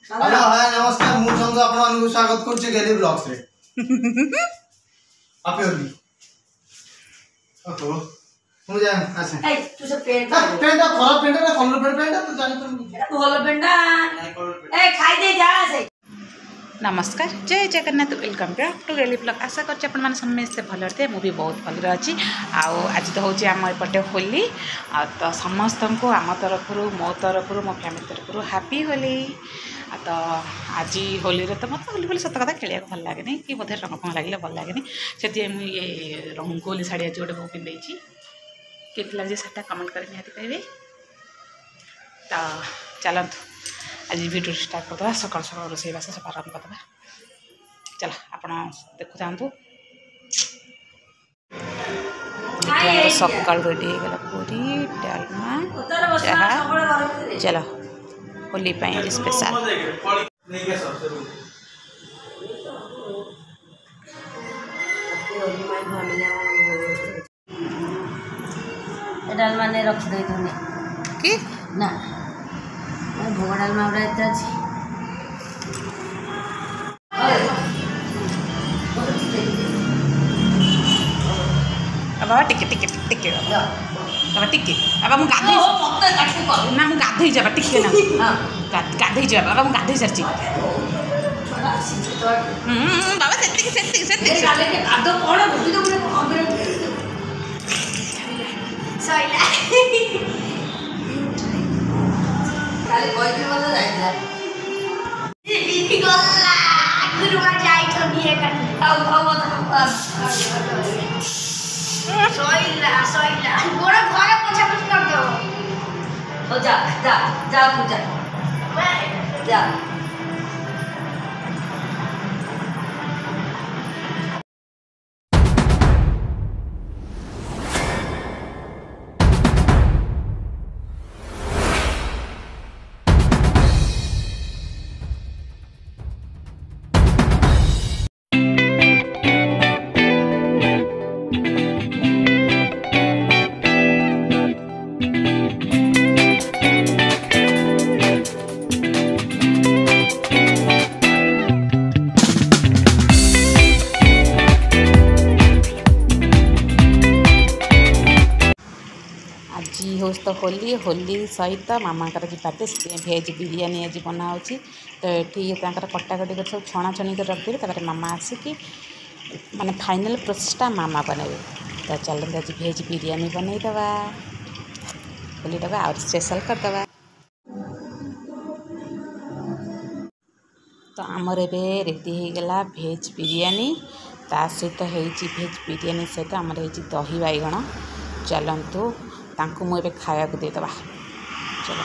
Hello hi नमस्कार मु चंद्र आपन स्वागत करछि गेली ब्लॉग्स रे आपे होली ओहो मु जा आसे ए तू से पेंट पेंट खराब पेंट ना कलर पेंट तू जानि पर भलो पेंट ए खाई दे जा से। नमस्कार जय जगन्नाथ वेलकम बैक टू गेली ब्लॉग आशा करछि अपन माने समस्त भल थे मु भी बहुत भल अच्छी आज तो होची आम एपटे होली तो समस्त को आम तरफ मो तरफ मो फैमिली तरफ हैप्पी होली तो आज होली रे तो मत होली बोली सत कथा खेलिया भल लगे कि बोधे रंग फंग लगे भल लगे से मुझे ये रंगोली शाढ़ी आज गोटे बहुत पिंधे केत लगे से कमेंट कर निहाती कहे तो चलतु आज वीडियो स्टार्ट करदे सकाल सकाल रोसईबास सब आरम्भ करदे चल आप देखु था सकाल रेडी हो गला पूरी डालमा चाह चलो होली पाई स्पेशल डालमा ने रख दे तूने की ना भोग डालमा उड़ा इतना अच्छी बाबा टिके टिके टिके बाबा टिके बाबा मु गाधे ना मु गाधे जाबा टिके ना गाधे जाबा बाबा मु गाधे सरची बाबा सेती गाले के आदो कोण बुद्धि तो पूरे सईला काले कोई भी मत जाइला दीदी गल्ला गुरुमा जाई छबिए कर आउ सईला गोड़ा घरे पोछा पोछ कर दो ओ जा जा जा पूजा जा तो होली होली सहित मामा जी बाटे भेज बिरियानी आज बना तो ये कटाकटी कर सब छणाछणी कर रखिए मामा आसिकी माने फाइनल प्रोसेसटा मामा बनइबे तो चलते आज भेज बिरियानी बनईदवा होली दबा और स्पेशल करदवा तो आमर एबे रेडी हो गला भेज बिरियानी ता सहित भेज बिरियानी सहित आमर दही बाइगण चलतु तांकु मु एबे खाया को देदबा चलो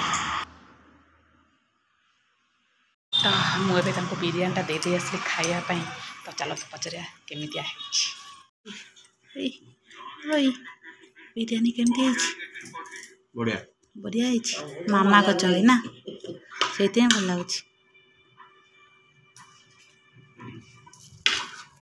तो मु एबे तांको बिरियानी दे दे आसली खाया पाई तो चलो तो पचरिया केमितिया है ओई बिरियानी केमिति है बढ़िया बढ़िया है मामा करछली ना सेते भल लागुछि